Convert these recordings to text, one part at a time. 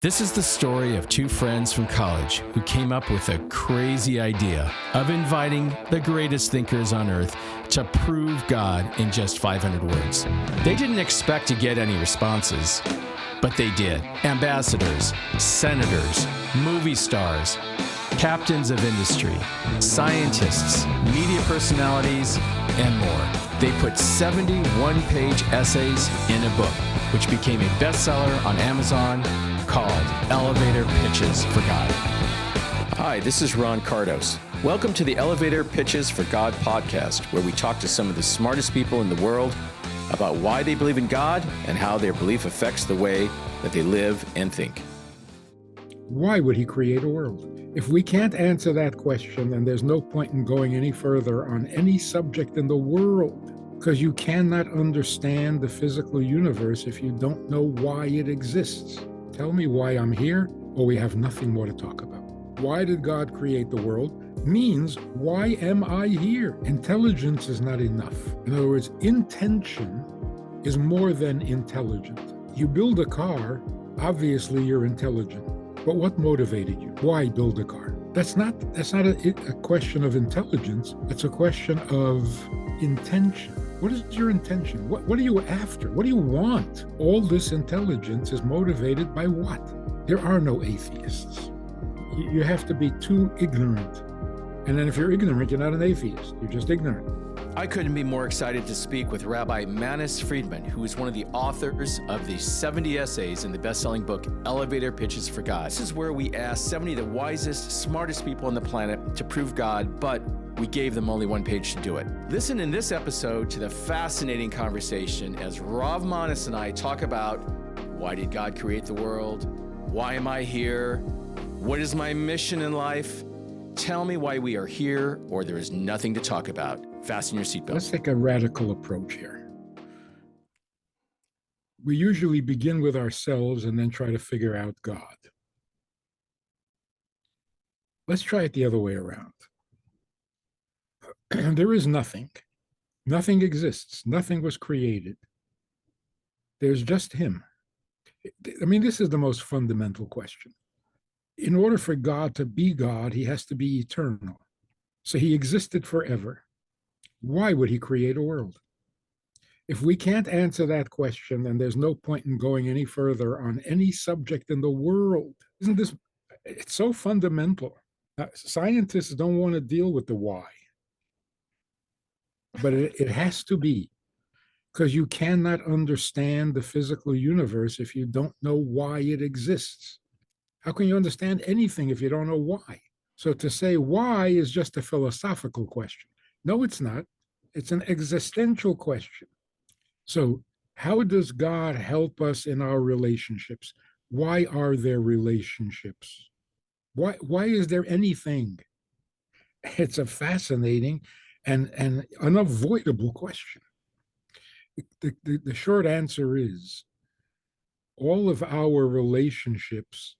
This is the story of two friends from college who came up with a crazy idea of inviting the greatest thinkers on earth to prove God in just 500 words. They didn't expect to get any responses, but they did. Ambassadors, senators, movie stars, captains of industry, scientists, media personalities, and more. They put 70 one-page essays in a book, which became a bestseller on Amazon, called Elevator Pitches for God. Hi, this is Ron Cardos. Welcome to the Elevator Pitches for God podcast, where we talk to some of the smartest people in the world about why they believe in God and how their belief affects the way that they live and think. Why would he create a world? If we can't answer that question, then there's no point in going any further on any subject in the world, because you cannot understand the physical universe if you don't know why it exists. Tell me why I'm here, or we have nothing more to talk about. Why did God create the world means, why am I here? Intelligence is not enough. In other words, intention is more than intelligent. You build a car, obviously you're intelligent. But what motivated you? Why build a car? That's not a question of intelligence. It's a question of intention. What is your intention? What are you after? What do you want? All this intelligence is motivated by what? There are no atheists. You have to be too ignorant. And then if you're ignorant, you're not an atheist. You're just ignorant. I couldn't be more excited to speak with Rabbi Manis Friedman, who is one of the authors of the 70 essays in the best-selling book, Elevator Pitches for God. This is where we asked 70 of the wisest, smartest people on the planet to prove God, but we gave them only one page to do it. Listen in this episode to the fascinating conversation as Rabbi Manis and I talk about why did God create the world? Why am I here? What is my mission in life? Tell me why we are here, or there is nothing to talk about. Fasten your seatbelt. Let's take a radical approach here. We usually begin with ourselves and then try to figure out God. Let's try it the other way around. There is nothing. Nothing exists. Nothing was created. There's just him. I mean, this is the most fundamental question. In order for God to be God, he has to be eternal. So he existed forever. Why would he create a world? If we can't answer that question, then there's no point in going any further on any subject in the world. Isn't this, it's so fundamental. Scientists don't want to deal with the why. But it has to be, because you cannot understand the physical universe if you don't know why it exists. How can you understand anything if you don't know why? So to say why is just a philosophical question. No, it's not. It's an existential question. So how does God help us in our relationships? Why are there relationships? Why is there anything? It's a fascinating and unavoidable question. The short answer is all of our relationships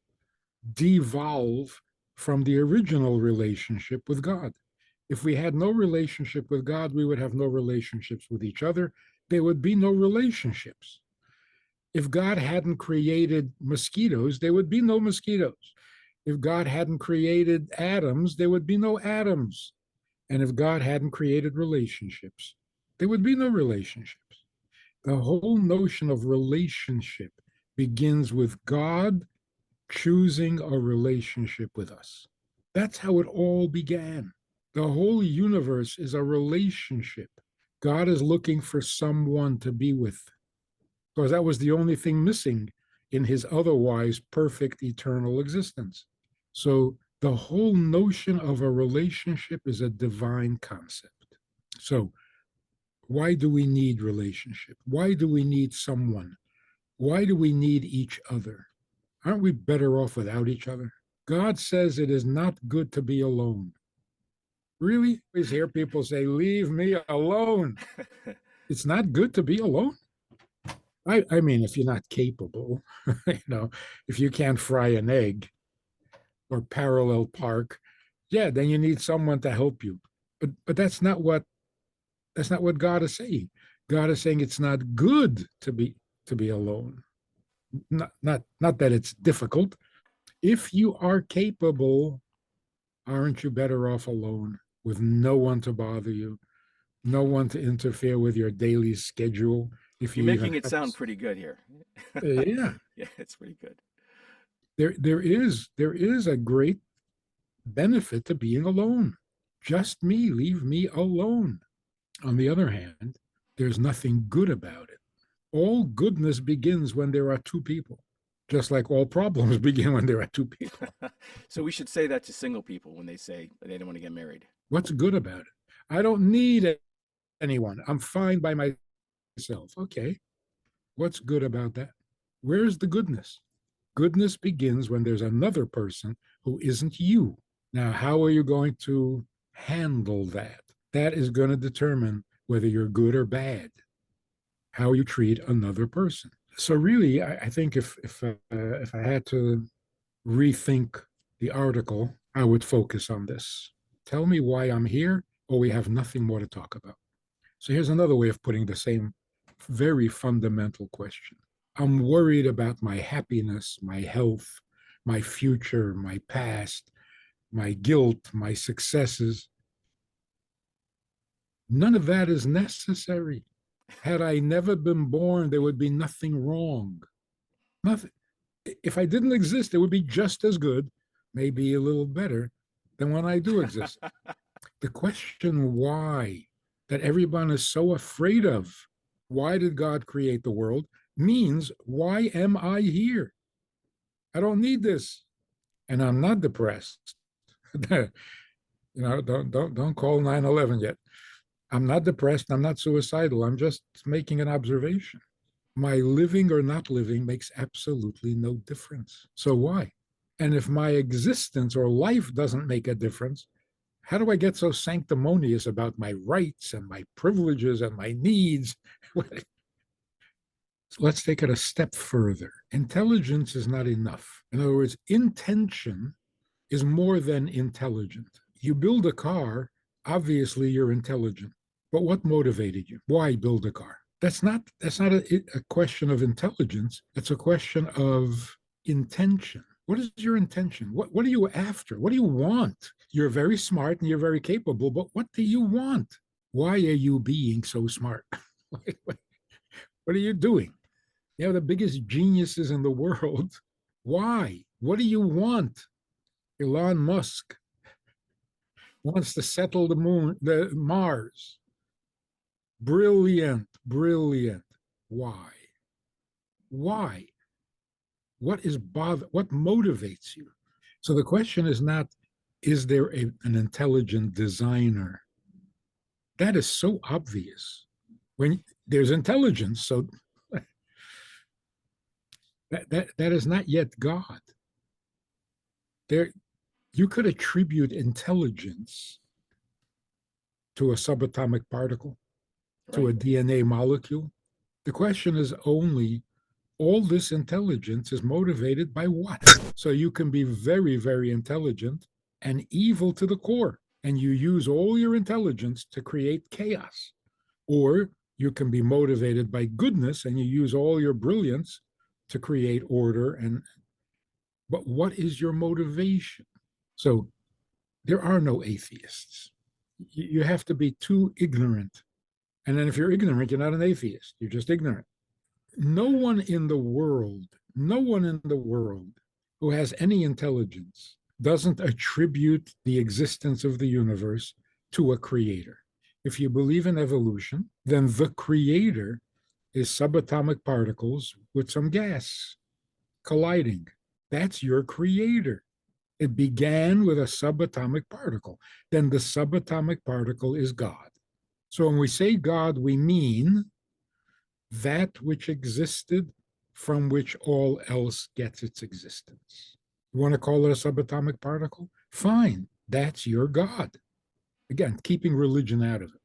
devolve from the original relationship with God. If we had no relationship with God, we would have no relationships with each other. There would be no relationships. If God hadn't created mosquitoes, there would be no mosquitoes. If God hadn't created atoms, there would be no atoms. And if God hadn't created relationships, there would be no relationships. The whole notion of relationship begins with God choosing a relationship with us. That's how it all began. The whole universe is a relationship. God is looking for someone to be with, because that was the only thing missing in his otherwise perfect eternal existence. So the whole notion of a relationship is a divine concept. So why do we need relationship? Why do we need someone? Why do we need each other? Aren't we better off without each other? God says it is not good to be alone. Really? I always hear people say, leave me alone. It's not good to be alone. I mean, if you're not capable, if you can't fry an egg or parallel park, yeah, then you need someone to help you. But that's not what God is saying. God is saying it's not good to be alone. Not that it's difficult. If you are capable, aren't you better off alone with no one to bother you, no one to interfere with your daily schedule? If You're you even making it have, sound pretty good here. yeah, Yeah, it's pretty good. there is a great benefit to being alone. Just me, leave me alone. On the other hand, there's nothing good about it. All goodness begins when there are two people, just like all problems begin when there are two people. So we should say that to single people when they say they don't want to get married. What's good about it? I don't need anyone. I'm fine by myself. Okay. What's good about that? Where's the goodness? Goodness begins when there's another person who isn't you. Now, how are you going to handle that? That is going to determine whether you're good or bad, how you treat another person. So, really, I think if I had to rethink the article, I would focus on this. Tell me why I'm here, or we have nothing more to talk about. So here's another way of putting the same very fundamental question. I'm worried about my happiness, my health, my future, my past, my guilt, my successes. None of that is necessary. Had I never been born, there would be nothing wrong. Nothing. If I didn't exist, it would be just as good, maybe a little better than when I do exist. The question why that everyone is so afraid of, why did God create the world, means why am I here? I don't need this. And I'm not depressed. Don't call 9/11 yet. I'm not depressed. I'm not suicidal. I'm just making an observation. My living or not living makes absolutely no difference. So why? And if my existence or life doesn't make a difference, how do I get so sanctimonious about my rights and my privileges and my needs? Let's take it a step further. Intelligence is not enough. In other words, intention is more than intelligent. You build a car, obviously you're intelligent. But what motivated you? Why build a car? That's not a question of intelligence. It's a question of intention. What is your intention? What are you after? What do you want? You're very smart and you're very capable, but what do you want? Why are you being so smart? What are you doing? You have the biggest geniuses in the world. Why? What do you want? Elon Musk wants to settle the moon, the Mars. Brilliant, brilliant. Why? Why? What motivates you? So the question is not, is there an intelligent designer? That is so obvious. When there's intelligence, so that is not yet God. There, you could attribute intelligence to a subatomic particle, to a DNA molecule. The question is only, all this intelligence is motivated by what? So you can be very, very intelligent and evil to the core, and you use all your intelligence to create chaos. Or you can be motivated by goodness and you use all your brilliance to create order. But what is your motivation? So there are no atheists. You have to be too ignorant. And then if you're ignorant, you're not an atheist. You're just ignorant. No one in the world who has any intelligence doesn't attribute the existence of the universe to a creator. If you believe in evolution, then the creator is subatomic particles with some gas colliding. That's your creator. It began with a subatomic particle. Then the subatomic particle is God. So when we say God, we mean that which existed from which all else gets its existence. You want to call it a subatomic particle? Fine, that's your God. Again, keeping religion out of it.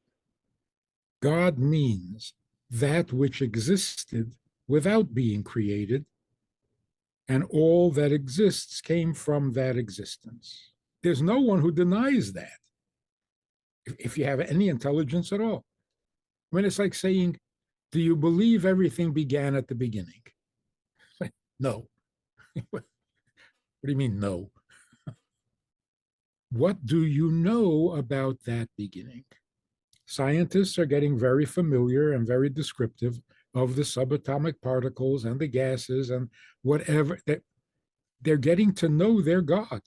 God means that which existed without being created, and all that exists came from that existence. There's no one who denies that, if you have any intelligence at all. I mean, it's like saying, do you believe everything began at the beginning? No. What do you mean, no? What do you know about that beginning? Scientists are getting very familiar and very descriptive of the subatomic particles and the gases and whatever. They're getting to know their God.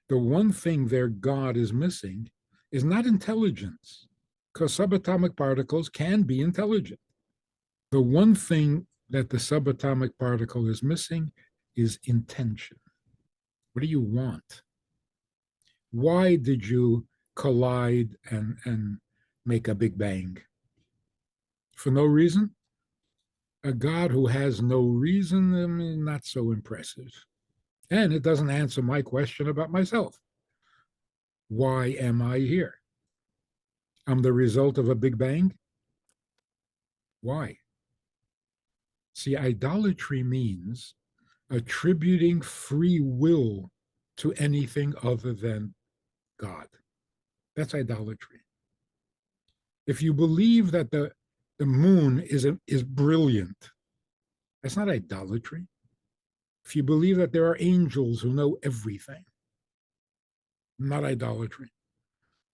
The one thing their God is missing is not intelligence, because subatomic particles can be intelligent. The one thing that the subatomic particle is missing is intention. What do you want? Why did you collide and make a big bang? For no reason? A God who has no reason, I mean, not so impressive. And it doesn't answer my question about myself. Why am I here? I'm the result of a big bang? Why? See, idolatry means attributing free will to anything other than God. That's idolatry. If you believe that the moon is brilliant, that's not idolatry. If you believe that there are angels who know everything, not idolatry.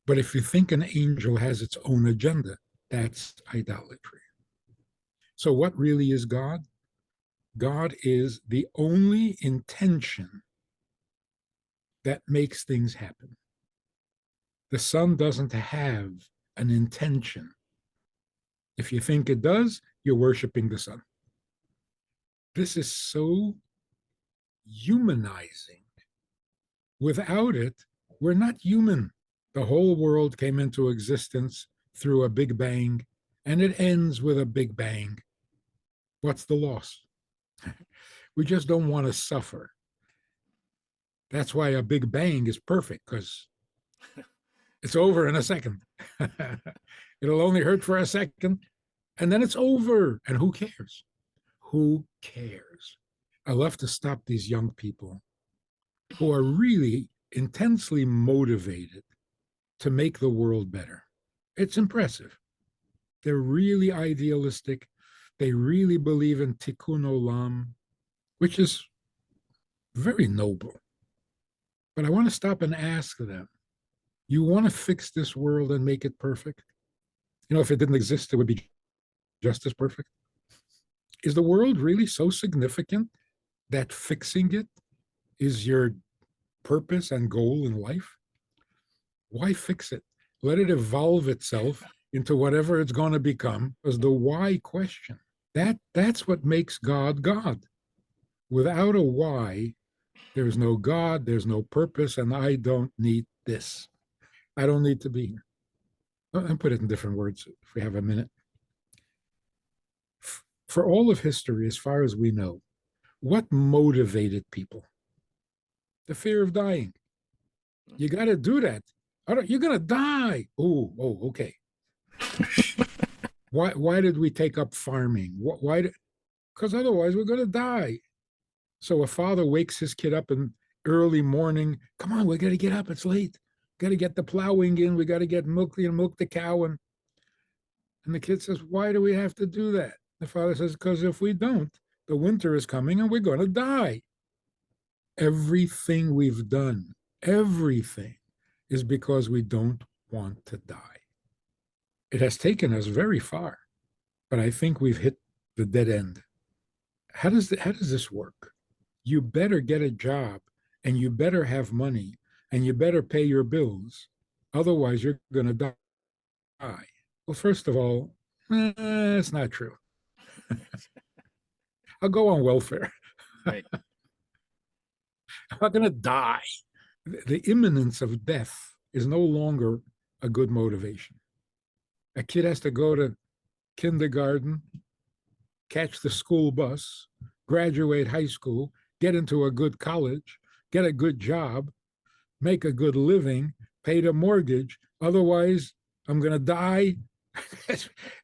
But if you think an angel has its own agenda, that's idolatry. So what really is God? God is the only intention that makes things happen. The sun doesn't have an intention. If you think it does, you're worshiping the sun. This is so humanizing. Without it, we're not human. The whole world came into existence through a big bang, and it ends with a big bang. What's the loss? We just don't want to suffer. That's why a big bang is perfect, because it's over in a second. It'll only hurt for a second, and then it's over. And who cares? Who cares? I love to stop these young people who are really intensely motivated to make the world better. It's impressive. They're really idealistic. They really believe in tikkun olam, which is very noble. But I want to stop and ask them, you want to fix this world and make it perfect? You know, if it didn't exist, it would be just as perfect. Is the world really so significant that fixing it is your purpose and goal in life? Why fix it? Let it evolve itself into whatever it's going to become. Because the why question, that's what makes God God. Without a why, there's no God, there's no purpose, and I don't need this. I don't need to be here. I'll put it in different words if we have a minute. For all of history, as far as we know, what motivated people? The fear of dying. You got to do that. You're going to die. Oh, okay. Why did we take up farming? Because otherwise we're going to die. So a father wakes his kid up in early morning. Come on, we got to get up. It's late. Got to get the plowing in. We got to get milk the cow. And the kid says, why do we have to do that? The father says, because if we don't, the winter is coming and we're going to die. Everything we've done, everything is because we don't want to die. It has taken us very far, but I think we've hit the dead end. How does this work? You better get a job and you better have money and you better pay your bills. Otherwise, you're going to die. Well, first of all, it's not true. I'll go on welfare. Right. I'm not going to die. The imminence of death is no longer a good motivation. A kid has to go to kindergarten, catch the school bus, graduate high school, get into a good college, get a good job, make a good living, pay the mortgage. Otherwise, I'm going to die.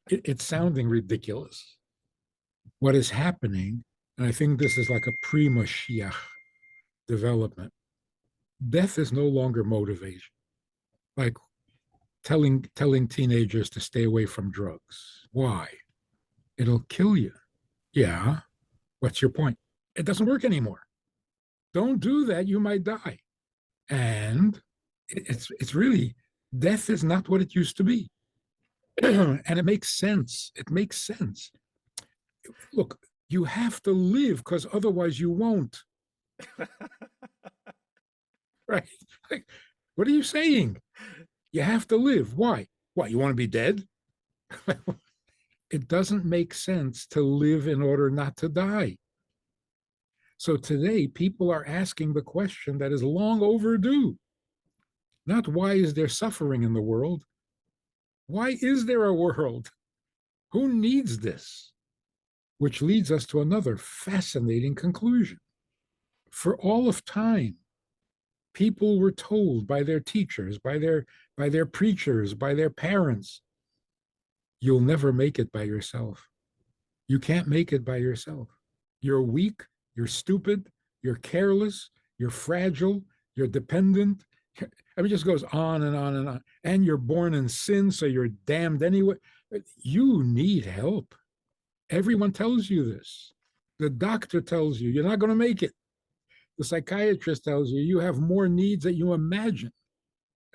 It's sounding ridiculous. What is happening, and I think this is like a pre-Mashiach development, death is no longer motivation. Like telling teenagers to stay away from drugs. Why? It'll kill you. Yeah. What's your point? It doesn't work anymore. Don't do that. You might die. And it's really, death is not what it used to be. And it makes sense. It makes sense. Look, you have to live because otherwise you won't. Right? Like, what are you saying? You have to live. Why? What, you want to be dead? It doesn't make sense to live in order not to die. So today, people are asking the question that is long overdue. Not why is there suffering in the world? Why is there a world? Who needs this? Which leads us to another fascinating conclusion. For all of time, people were told by their teachers, by their preachers, by their parents, you'll never make it by yourself. You can't make it by yourself. You're weak, you're stupid, you're careless, you're fragile, you're dependent. I mean, it just goes on and on and on. And you're born in sin, so you're damned anyway. You need help. Everyone tells you this. The doctor tells you you're not going to make it. The psychiatrist tells you you have more needs than you imagine.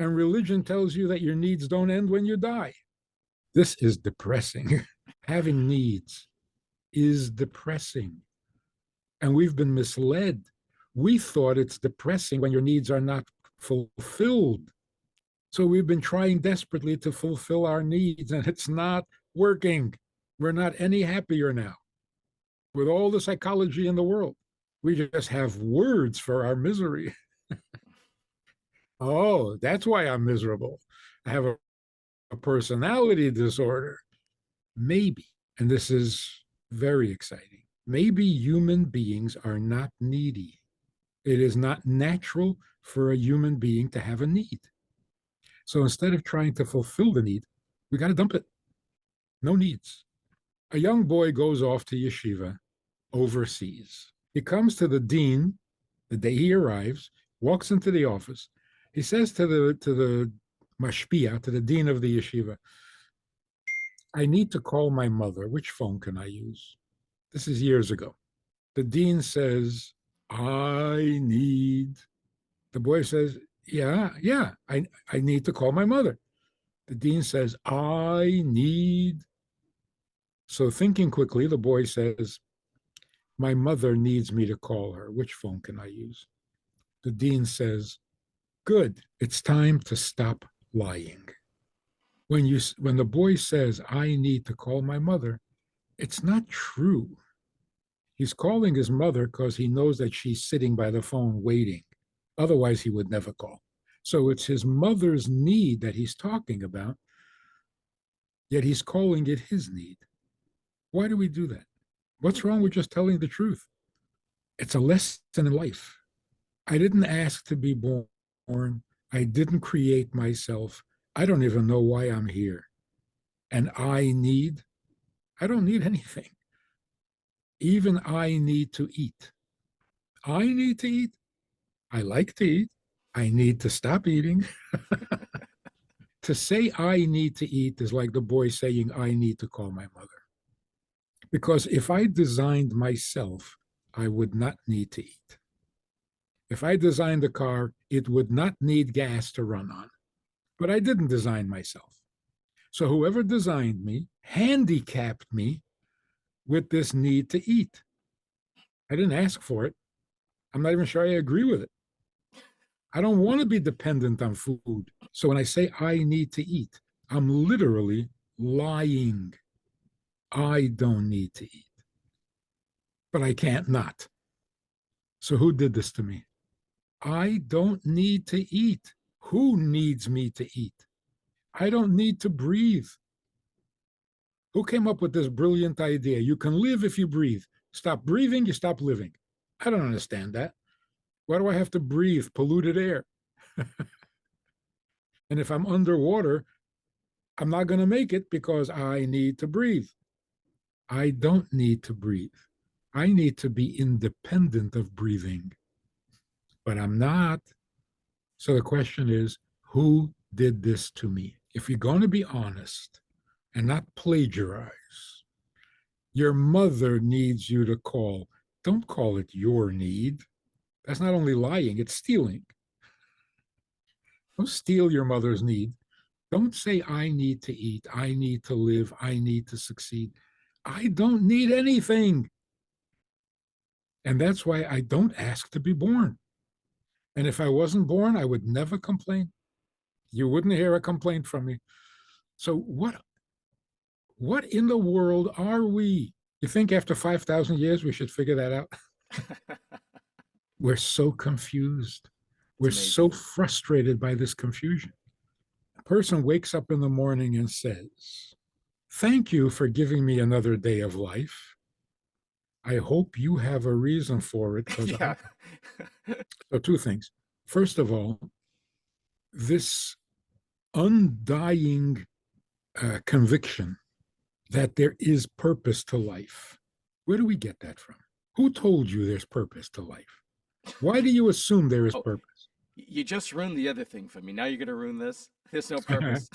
And religion tells you that your needs don't end when you die. This is depressing. Having needs is depressing. And we've been misled. We thought it's depressing when your needs are not fulfilled. So we've been trying desperately to fulfill our needs, and it's not working. We're not any happier now with all the psychology in the world. We just have words for our misery. Oh, that's why I'm miserable. I have a personality disorder. Maybe, and this is very exciting, maybe human beings are not needy. It is not natural for a human being to have a need. So instead of trying to fulfill the need, we got to dump it. No needs. A young boy goes off to yeshiva overseas. He comes to the dean the day he arrives, walks into the office. He says to the mashpia, to the dean of the yeshiva, I need to call my mother. Which phone can I use? This is years ago. The dean says, I need. The boy says, yeah, I need to call my mother. The dean says, I need. So thinking quickly, the boy says, my mother needs me to call her. Which phone can I use? The dean says, good, it's time to stop lying. When the boy says, I need to call my mother, it's not true. He's calling his mother because he knows that she's sitting by the phone waiting. Otherwise, he would never call. So it's his mother's need that he's talking about, yet he's calling it his need. Why do we do that? What's wrong with just telling the truth? It's a lesson in life. I didn't ask to be born. I didn't create myself. I don't even know why I'm here. And I don't need anything. Even I need to eat. I need to eat. I like to eat. I need to stop eating. To say I need to eat is like the boy saying I need to call my mother. Because if I designed myself, I would not need to eat. If I designed a car, it would not need gas to run on. But I didn't design myself. So whoever designed me handicapped me with this need to eat. I didn't ask for it. I'm not even sure I agree with it. I don't want to be dependent on food. So when I say I need to eat, I'm literally lying. I don't need to eat. But I can't not. So who did this to me? I don't need to eat. Who needs me to eat? I don't need to breathe. Who came up with this brilliant idea? You can live if you breathe. Stop breathing, you stop living. I don't understand that. Why do I have to breathe polluted air? And if I'm underwater, I'm not going to make it because I need to breathe. I don't need to breathe. I need to be independent of breathing, but I'm not. So the question is, who did this to me? If you're going to be honest and not plagiarize, your mother needs you to call. Don't call it your need. That's not only lying, it's stealing. Don't steal your mother's need. Don't say, I need to eat, I need to live, I need to succeed. I don't need anything. And that's why I don't ask to be born. And if I wasn't born, I would never complain. You wouldn't hear a complaint from me. So what in the world are we? You think after 5,000 years we should figure that out? We're so confused. We're so frustrated by this confusion. A person wakes up in the morning and says, thank you for giving me another day of life. I hope you have a reason for it. Yeah. So two things. First of all, this undying conviction that there is purpose to life. Where do we get that from? Who told you there's purpose to life? Why do you assume there is purpose? You just ruined the other thing for me. Now you're going to ruin this. There's no purpose.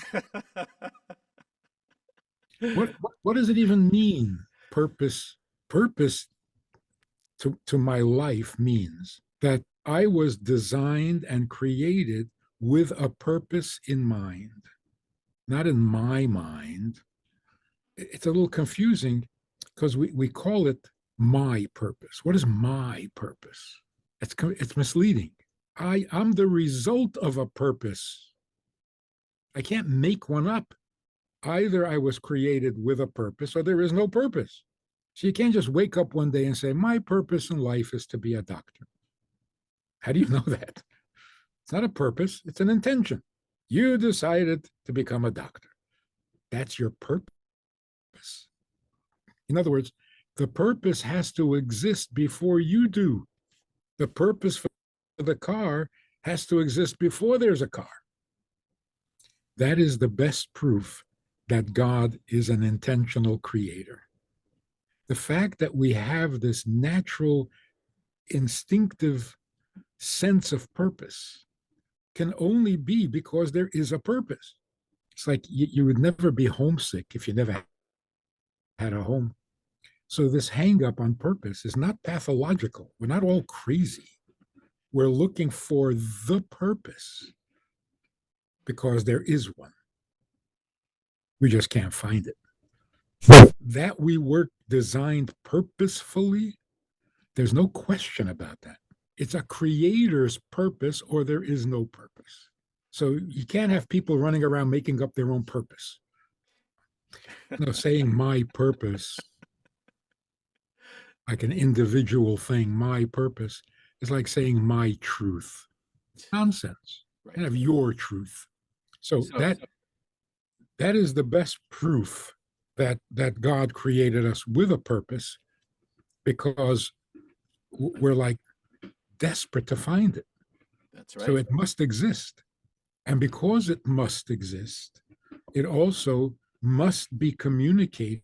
What does it even mean? Purpose to my life means that I was designed and created with a purpose in mind, not in my mind. It's a little confusing because we call it my purpose. What is my purpose? It's misleading. I'm the result of a purpose. I can't make one up. Either I was created with a purpose or there is no purpose. So you can't just wake up one day and say, my purpose in life is to be a doctor. How do you know that? It's not a purpose, it's an intention. You decided to become a doctor. That's your purpose. In other words, the purpose has to exist before you do. The purpose for the car has to exist before there's a car. That is the best proof that God is an intentional creator. The fact that we have this natural, instinctive sense of purpose can only be because there is a purpose. It's like you would never be homesick if you never had a home. So this hang up on purpose is not pathological. We're not all crazy. We're looking for the purpose because there is one. We just can't find it. But that we were designed purposefully, there's no question about that. It's a creator's purpose or there is no purpose. So you can't have people running around making up their own purpose. No, saying my purpose, like an individual thing, my purpose, is like saying my truth. Nonsense. Right. You have your truth. So that is the best proof that God created us with a purpose, because we're like desperate to find it. That's right. So it must exist. And because it must exist, it also must be communicated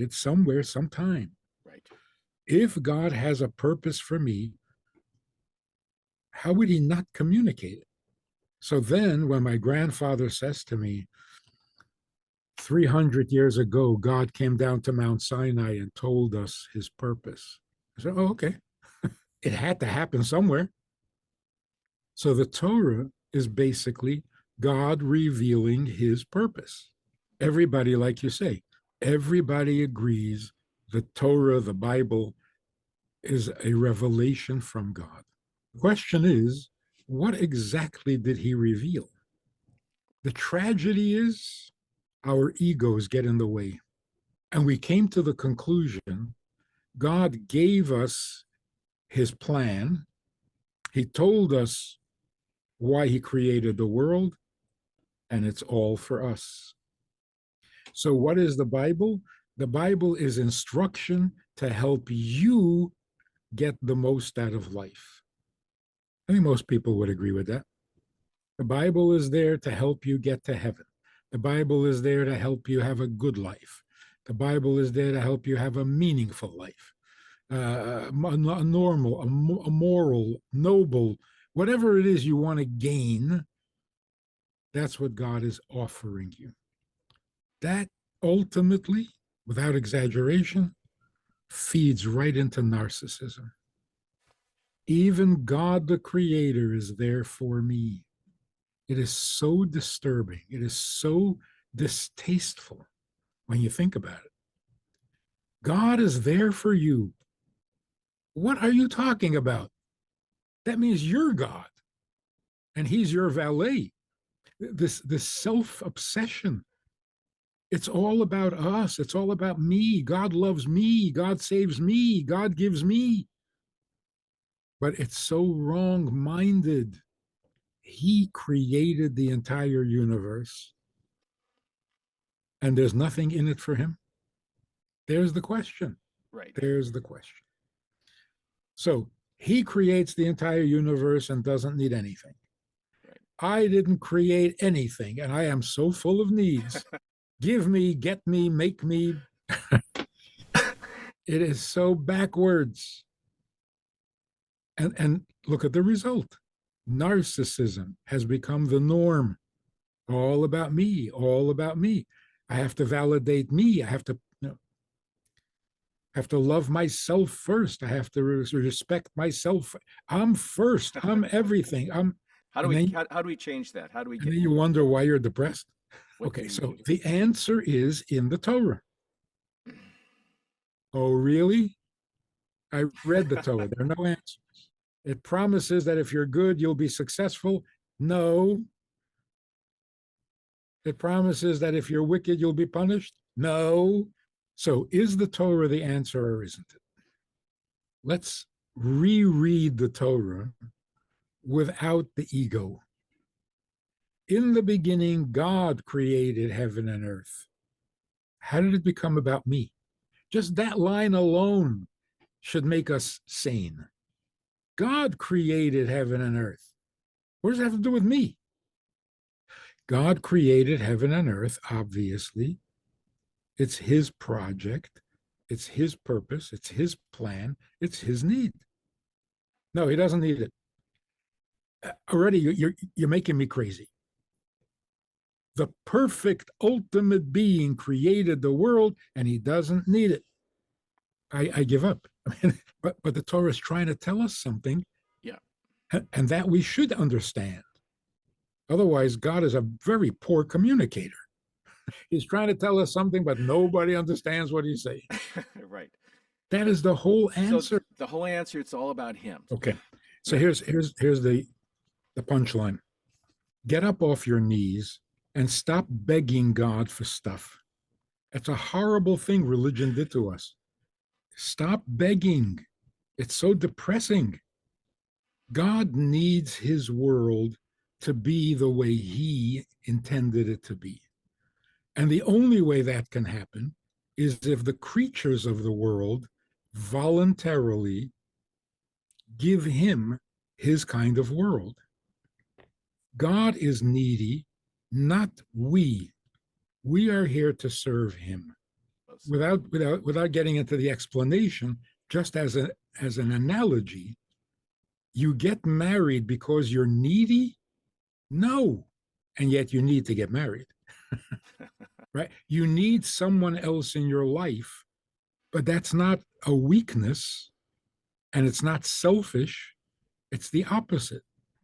somewhere, sometime. Right. If God has a purpose for me, how would he not communicate it? So then when my grandfather says to me, 300 years ago, God came down to Mount Sinai and told us his purpose. I said, oh, okay. It had to happen somewhere. So the Torah is basically God revealing his purpose. Everybody, like you say, everybody agrees the Torah, the Bible, is a revelation from God. The question is, what exactly did he reveal? The tragedy is our egos get in the way. And we came to the conclusion God gave us his plan. He told us why he created the world, and it's all for us. So what is the Bible? The Bible is instruction to help you get the most out of life. I think most people would agree with that. The Bible is there to help you get to heaven. The Bible is there to help you have a good life. The Bible is there to help you have a meaningful life, a normal, a moral, noble, whatever it is you want to gain. That's what God is offering you. That ultimately, without exaggeration, feeds right into narcissism. Even God, the Creator, is there for me. It is so disturbing. It is so distasteful when you think about it. God is there for you. What are you talking about? That means you're God and he's your valet. This self-obsession. It's all about us. It's all about me. God loves me. God saves me. God gives me. But it's so wrong-minded. He created the entire universe, and there's nothing in it for him. There's the question. Right. There's the question. So he creates the entire universe and doesn't need anything. Right. I didn't create anything, and I am so full of needs. Give me, get me, make me. It is so backwards. And look at the result. Narcissism has become the norm. All about me, all about me. I have to validate me. I have to love myself first. I have to respect myself. I'm first. I'm everything. How do we change that? How do we get? And then you wonder why you're depressed. Okay, so the answer is in the Torah. Oh, really? I read the Torah. There are no answers. It promises that if you're good, you'll be successful. No. It promises that if you're wicked, you'll be punished. No. So is the Torah the answer or isn't it? Let's reread the Torah without the ego. In the beginning, God created heaven and earth. How did it become about me? Just that line alone should make us sane. God created heaven and earth. What does that have to do with me? God created heaven and earth, obviously. It's his project. It's his purpose. It's his plan. It's his need. No, he doesn't need it. Already, you're making me crazy. The perfect ultimate being created the world, and he doesn't need it. I give up. I mean, but the Torah is trying to tell us something, yeah, and that we should understand. Otherwise, God is a very poor communicator. He's trying to tell us something, but nobody understands what he's saying. Right. That is the whole answer. So the whole answer, it's all about him. Okay. So here's the punchline. Get up off your knees and stop begging God for stuff. It's a horrible thing religion did to us. Stop begging. It's so depressing. God needs his world to be the way he intended it to be. And the only way that can happen is if the creatures of the world voluntarily give him his kind of world. God is needy, not we. We are here to serve him. Without getting into the explanation, just as an analogy, you get married because you're needy? No. And yet you need to get married. Right? You need someone else in your life, but that's not a weakness and it's not selfish. It's the opposite.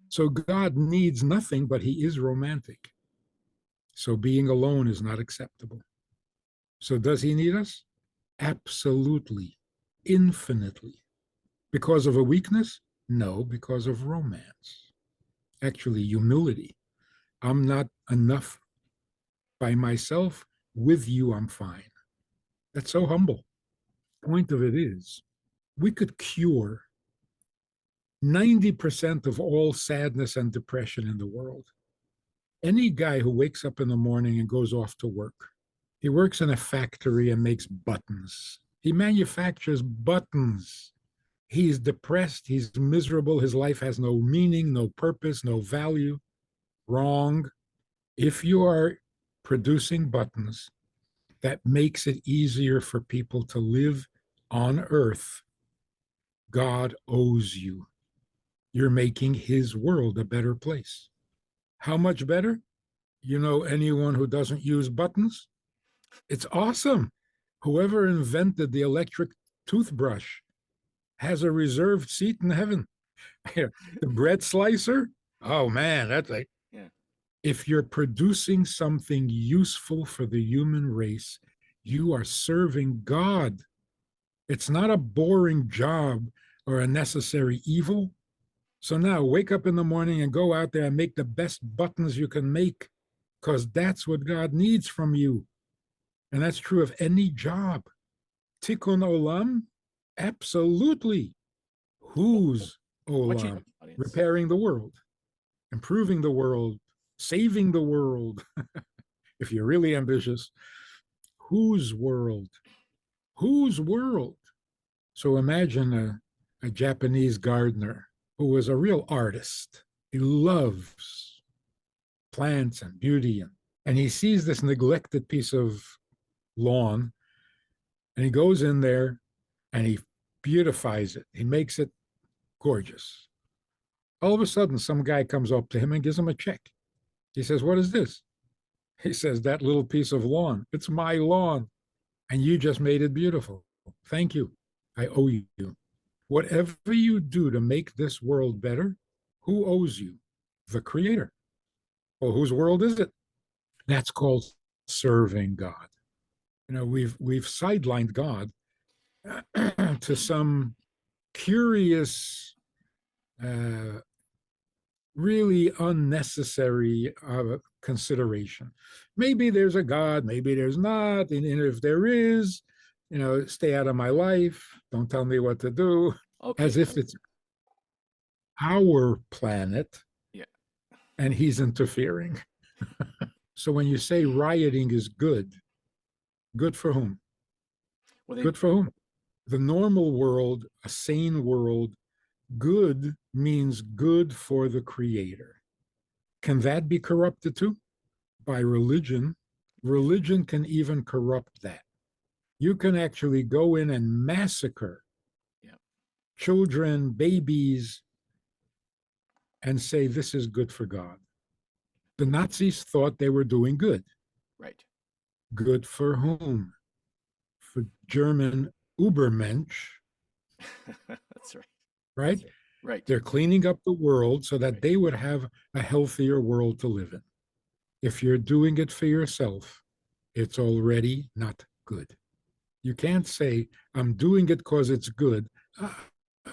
So God needs nothing, but he is romantic. So being alone is not acceptable. So does he need us? Absolutely, infinitely. Because of a weakness? No, because of romance. Actually, humility. I'm not enough by myself. With you, I'm fine. That's so humble. Point of it is, we could cure 90% of all sadness and depression in the world. Any guy who wakes up in the morning and goes off to work, he works in a factory and makes buttons. He manufactures buttons. He's depressed. He's miserable. His life has no meaning, no purpose, no value. Wrong. If you are producing buttons, that makes it easier for people to live on earth. God owes you. You're making his world a better place. How much better? You know anyone who doesn't use buttons? It's awesome. Whoever invented the electric toothbrush has a reserved seat in heaven. The bread slicer, oh man, that's like, Yeah. if you're producing something useful for the human race, you are serving God. It's not a boring job or a necessary evil. So now wake up in the morning and go out there and make the best buttons you can make, because that's what God needs from you. And that's true of any job. Tikkun olam, absolutely. Whose olam? Repairing the world, improving the world, saving the world. If you're really ambitious, whose world? Whose world? So imagine a Japanese gardener who was a real artist. He loves plants and beauty, and he sees this neglected piece of lawn, and he goes in there and he beautifies it. He makes it gorgeous. All of a sudden, some guy comes up to him and gives him a check. He says, "What is this?" He says, "That little piece of lawn. It's my lawn, and you just made it beautiful. Thank you. I owe you. Whatever you do to make this world better, who owes you? The Creator. Well, whose world is it? That's called serving God. We've sidelined God to some curious, really unnecessary consideration. Maybe there's a God, maybe there's not, and if there is, stay out of my life. Don't tell me what to do. Okay. As if it's our planet, yeah, and he's interfering. So when you say rioting is good for whom? Well, Good for whom? The normal world, a sane world, good means good for the Creator. Can that be corrupted too? By religion. Religion can even corrupt that. You can actually go in and massacre children, babies, and say this is good for God. The Nazis thought they were doing good. Right. Good for whom? For German Übermensch. That's right. Right? Right. They're cleaning up the world so that they would have a healthier world to live in. If you're doing it for yourself, it's already not good. You can't say, I'm doing it because it's good.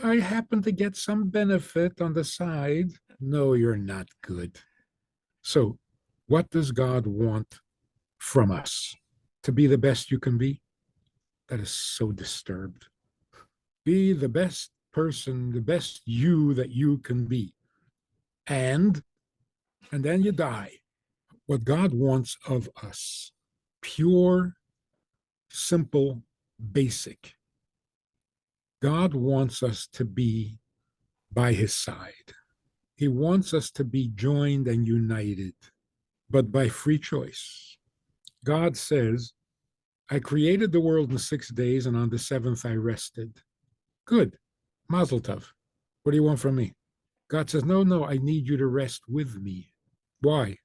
I happen to get some benefit on the side. No, you're not good. So, what does God want from us? To be the best you can be? That is so disturbed. Be the best person, the best you that you can be. And then you die. What God wants of us, pure, simple, basic. God wants us to be by his side. He wants us to be joined and united, but by free choice. God says, I created the world in 6 days, and on the seventh I rested. Good. Mazel tov. What do you want from me? God says, no, I need you to rest with me. Why?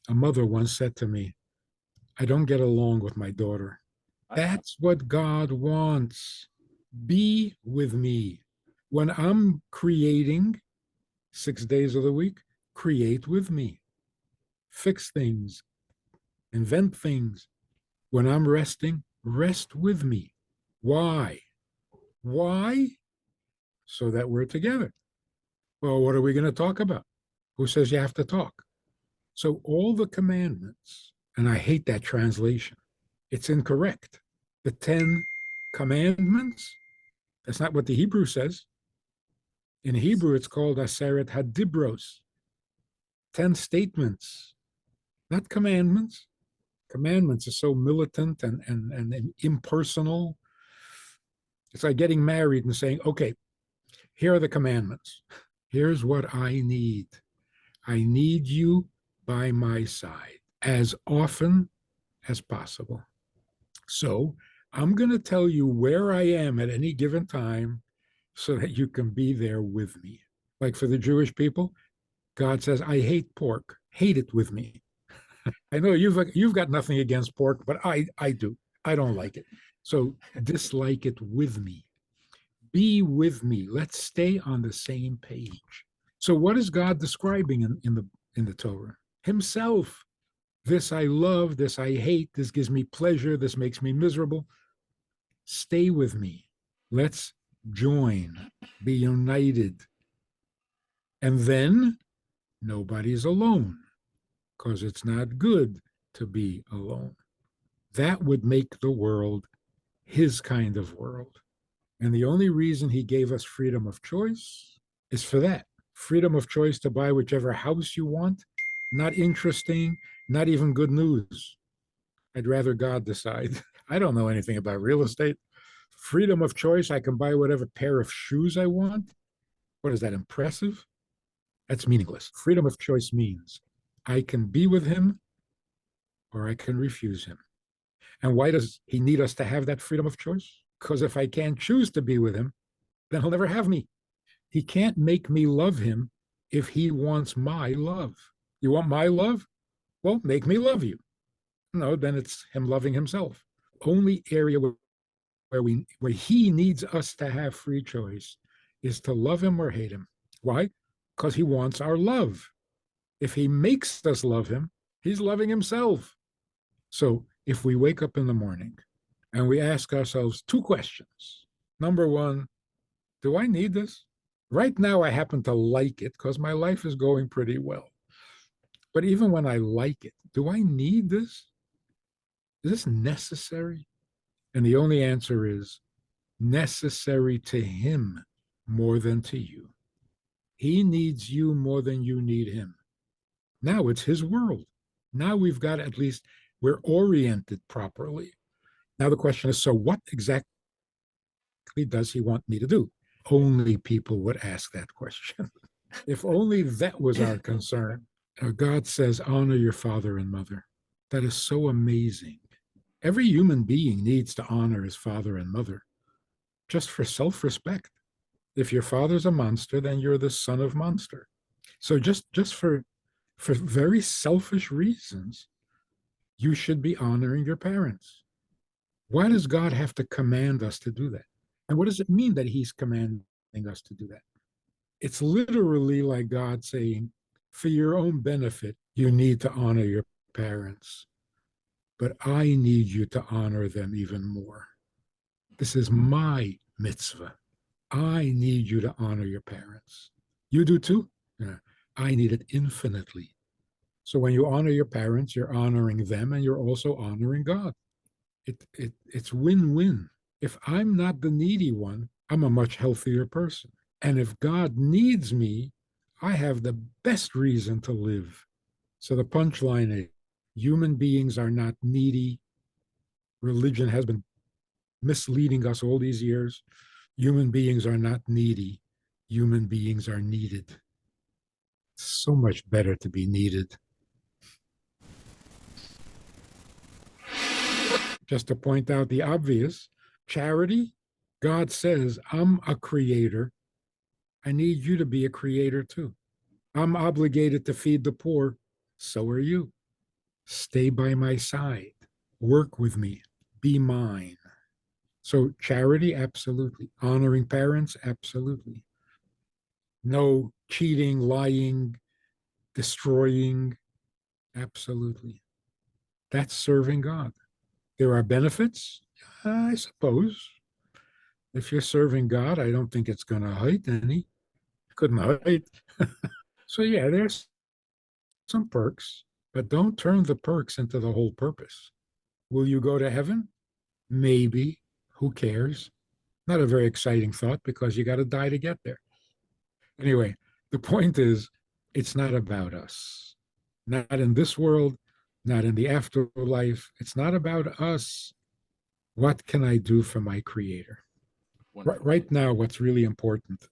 A mother once said to me, I don't get along with my daughter. That's what God wants. Be with me. When I'm creating 6 days of the week, create with me. Fix things, invent things. When I'm resting, rest with me. Why? Why? So that we're together. Well, what are we going to talk about? Who says you have to talk? So all the commandments, and I hate that translation. It's incorrect. The 10 commandments, that's not what the Hebrew says. In Hebrew, it's called Aseret Hadibros, 10 statements, not commandments. Commandments are so militant and impersonal. It's like getting married and saying, okay, here are the commandments. Here's what I need. I need you by my side as often as possible. So I'm going to tell you where I am at any given time so that you can be there with me. Like for the Jewish people, God says, I hate pork. Hate it with me. I know you've got nothing against pork, but I do. I don't like it. So dislike it with me. Be with me. Let's stay on the same page. So what is God describing in the Torah? Himself. This I love, this I hate, this gives me pleasure, this makes me miserable. Stay with me. Let's join, be united. And then nobody's alone, because it's not good to be alone. That would make the world his kind of world. And the only reason he gave us freedom of choice is for that. Freedom of choice to buy whichever house you want. Not interesting, not even good news. I'd rather God decide. I don't know anything about real estate. Freedom of choice, I can buy whatever pair of shoes I want. What is that, impressive? That's meaningless. Freedom of choice means I can be with him or I can refuse him. And why does he need us to have that freedom of choice? Because if I can't choose to be with him, then he'll never have me. He can't make me love him if he wants my love. You want my love? Well, make me love you. No, then it's him loving himself. Only area where he needs us to have free choice is to love him or hate him. Why? Because he wants our love. If he makes us love him, he's loving himself. So if we wake up in the morning and we ask ourselves two questions. Number one, do I need this? Right now, I happen to like it because my life is going pretty well. But even when I like it, do I need this? Is this necessary? And the only answer is necessary to him more than to you. He needs you more than you need him. Now it's his world. Now we've got, at least we're oriented properly. Now the question is, so what exactly does he want me to do? Only people would ask that question. If only that was our concern. God says, honor your father and mother. That is so amazing. Every human being needs to honor his father and mother, just for self-respect. If your father's a monster, then you're the son of monster. So just for very selfish reasons, you should be honoring your parents. Why does God have to command us to do that? And what does it mean that he's commanding us to do that? It's literally like God saying, for your own benefit, you need to honor your parents. But I need you to honor them even more. This is my mitzvah. I need you to honor your parents. You do too? Yeah. I need it infinitely. So when you honor your parents, you're honoring them and you're also honoring God. It's win-win. If I'm not the needy one, I'm a much healthier person. And if God needs me, I have the best reason to live. So the punchline is, human beings are not needy. Religion has been misleading us all these years. Human beings are not needy. Human beings are needed. It's so much better to be needed. Just to point out the obvious, charity, God says, I'm a creator. I need you to be a creator too. I'm obligated to feed the poor. So are you. Stay by my side. Work with me. Be mine. So charity, absolutely. Honoring parents, absolutely. No cheating, lying, destroying, absolutely. That's serving God. There are benefits, I suppose. If you're serving God, I don't think it's going to hurt any. Couldn't hurt. So yeah, there's some perks, but don't turn the perks into the whole purpose. Will you go to heaven? Maybe. Who cares? Not a very exciting thought because you got to die to get there. Anyway, the point is, it's not about us. Not in this world, not in the afterlife. It's not about us. What can I do for my Creator? Right now, what's really important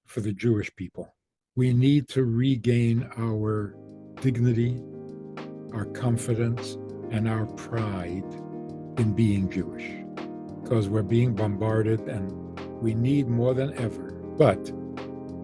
for the Jewish people, we need to regain our dignity, our confidence, and our pride in being Jewish, because we're being bombarded and we need more than ever. But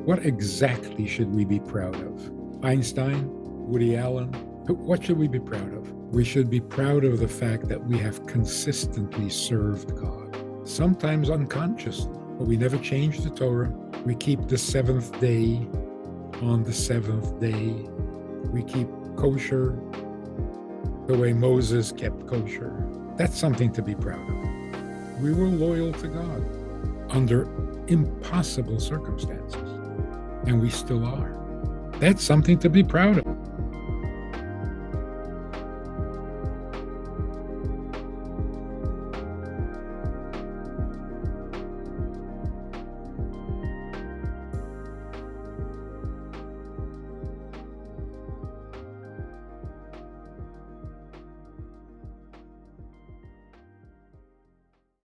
what exactly should we be proud of? Einstein, Woody Allen, what should we be proud of? We should be proud of the fact that we have consistently served God, sometimes unconsciously, but we never changed the Torah. We keep the seventh day on the seventh day. We keep kosher the way Moses kept kosher. That's something to be proud of. We were loyal to God under impossible circumstances, and we still are. That's something to be proud of.